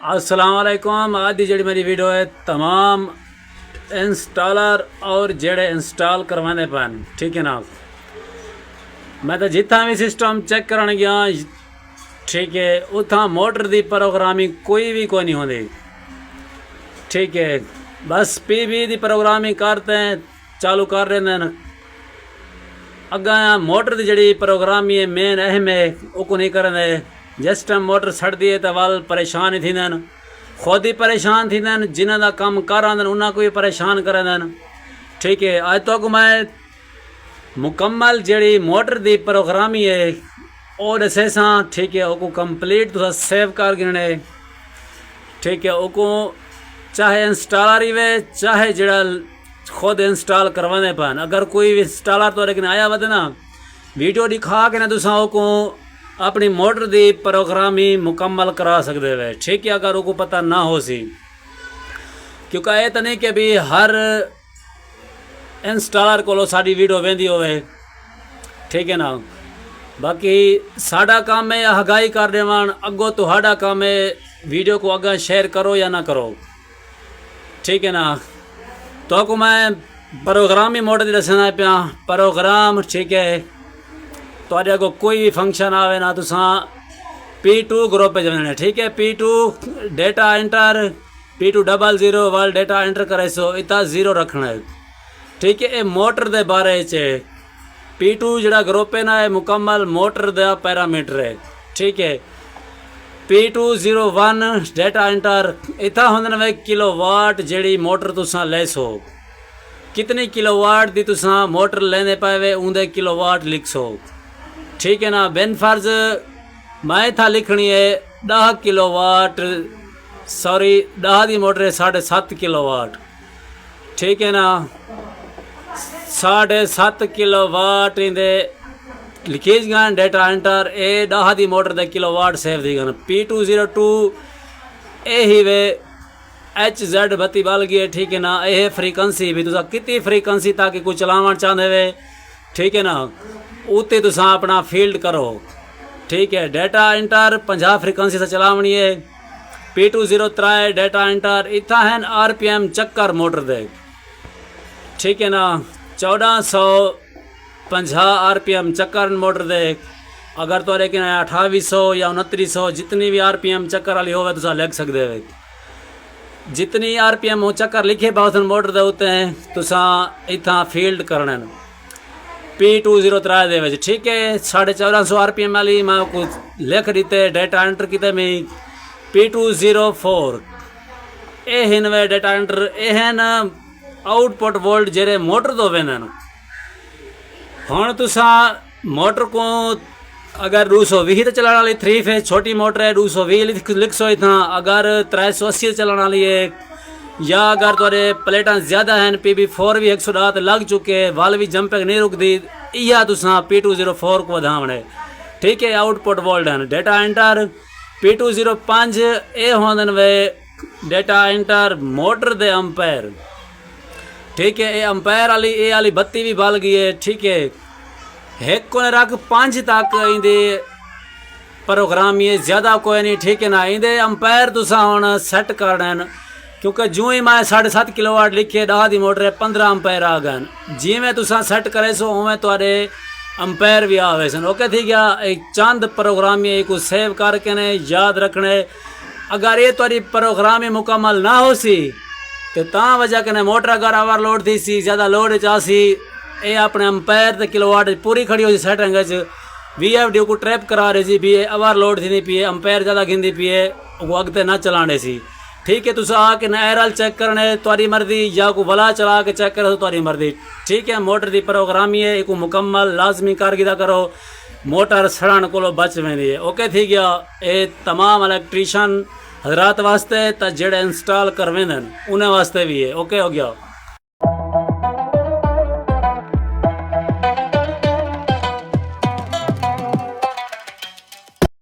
अस्सलाम वालेकुम। आज की जी मेरी वीडियो है तमाम इंस्टॉलर और जेड़े इंस्टॉल करवाने पैन, ठीक है ना। मैं तो जितना भी सिस्टम चेक करन गया, ठीक है, उतना मोटर की प्रोग्रामिंग कोई भी कोई नहीं होती, ठीक है। बस पीबी की प्रोग्रामिंग करते हैं, चालू कर रहे हैं। अगर मोटर की जी प्रोग्रामिंग है मेन अहम है, वो नहीं करें। जिस टाइम मोटर सड़ती है तो वाल परेशान ही थींदा आहिनि, खुद ही परेशान थींदा आहिनि, जिन्हां दा कम कर आंदा उन्हां को भी परेशान करंदा आहिनि, ठीक है। अज तक मैं मुकम्मल जी मोटर की प्रोग्रामिंग है वो दसे सा, ठीक है। वो कंप्लीट तुसा सेव कर गिनने, ठीक है। वो चाहे इंस्टॉलर ही वे चाहे जड़ा खुद इंस्टॉल करवाने पान, अगर कोई भी इंस्टॉलर तो लेकिन आया वद ना वीडियो दिखा के ना तुसा वो अपनी मोटर की प्रोग्रामिंग मुकम्मल करा सकते वे, ठीक है। अगर वो पता ना हो सी, क्योंकि ये तो नहीं कि भी हर इंस्टॉलर को साड़ी वीडियो वेंदी होवे, ठीक है ना। बाकी साडा काम है आगाही कर देवन, अगो तुहाडा काम है वीडियो को अगर शेयर करो या ना करो, ठीक है ना। तो को मैं प्रोग्रामिंग मोटर की दसना पाया प्रोग्राम, ठीक है। तो अगो कोई भी फंक्शन आवे ना तुसा P2 ग्रुप पे जाना, ठीक है। P2 डेटा एंटर P200 वाल डेटा एंटर करे सो इतना 0 रखना है, ठीक है। ये मोटर के बारे च P2 जड़ा ग्रुप है ना, ये मुकम्मल मोटर का पैरामीटर है, ठीक है। P201 डेटा एंटर इतना होंगे किलोवाट जी मोटर तुसा ले सो, कितनी किलोवाट की तुसा मोटर लेने पाए उन्दे किलोवाट लिख सो, ठीक है ना। बिन फर्ज मैं था लिखनी है 10 किलोवाट, सॉरी 10 की मोटर है 7.5 किलोवाट, ठीक है ना। 7.5 किलोवाट इंदे लिखीज गए डेटा एंटर ए 10 की मोटर दे किलोवाट सेव दी गए। P202 ए ही वे HZ बत्ती बल गई है, ठीक है ना। यह फ्रीकवेंसी भी तुसा कितनी फ्रीकवेंसी ताकि कुछ चलावन चाहते वे, ठीक है ना, उत्ते तुसा अपना फील्ड करो, ठीक है। डेटा एंटर 50 फ्रीकवेंसी से चलावनी है। P203 डेटा एंटर इतना है RPM चक्कर मोटर दे, ठीक है ना। 1450 RPM चक्कर मोटर दे। अगर तो लेकिन 2800 या 2900 जितनी भी RPM चक्कर वाली हो तुसा लिख सकते हो। जितनी RPM हो चक्कर लिखे बाउसन मोटर दे उत्ते तुसा इतना फील्ड करना है P203 दे विच, ठीक है। 1450 RPM वाली मैं कुछ लिख दीते डेटा एंटर किते में P204 ए हिन वे डेटा एंटर ए हैं आउटपुट वोल्ट जेरे मोटर तो वेंदन। हुण तुसा मोटर को अगर 220 तो चलाने वाली 3 फेज छोटी मोटर है 220 लिख सो इतना। अगर 380 चलाने वाली है या अगर तुरे प्लेटा ज़्यादा हैं PB4 भी 110 लग चुके वाल भी जंपिंग नहीं रुकती, या तुसा P204 को वधावने, ठीक है। आउटपुट वोल्ट हैं डेटा एंटर P205 ए होंदन वे डेटा एंटर मोटर दे अंपेयर, ठीक है। ये अंपेयर वाली ए वाली बत्ती भी बल गई है, ठीक है। 1 को रख 5 तक इंदे प्रोग्राम ये ज़्यादा कोई नहीं, ठीक है ना। इंदे अंपेयर तुसा हुण सैट करना, क्योंकि जो ही मैं 7.5 किलोवाट लिखे 10 की मोटर है 15 अंपेयर आ गए। जिमें तुसा सैट करे सो उमें तुहाडे अंपेयर भी आवे सन, ओके, ठीक है। एक चंद प्रोग्राम ये को सेव करके ने याद रखने। अगर ये तुहाडी प्रोग्रामिंग मुकम्मल ना हो सी तो ता वजह कने मोटर अगर ओवरलोड थी सी, ज़्यादा लोड चासी ये अपने अंपेयर ते किलोवाट पूरी खड़ी हो सेटिंग VFD को ट्रैप करा रही सी भी ओवरलोड थी पी, अंपेयर ज़्यादा गिनती पी, वो अगते ना चलाने सी, ठीक है। तुसा आके एरल चेक करने तुहारी मर्जी या को वला चला के चेक करो तुहारी मर्जी, ठीक है। मोटर की प्रोग्रामिंग है एक मुकम्मल लाजमी कारगिदा करो, मोटर सड़न को बच वेंदी है, ओके, ठीक है। ये तमाम इलेक्ट्रीशियन हजरात वास्ते तो जेड़े इंस्टॉल करवेंदन उन्हें वास्ते भी है, ओके हो गया।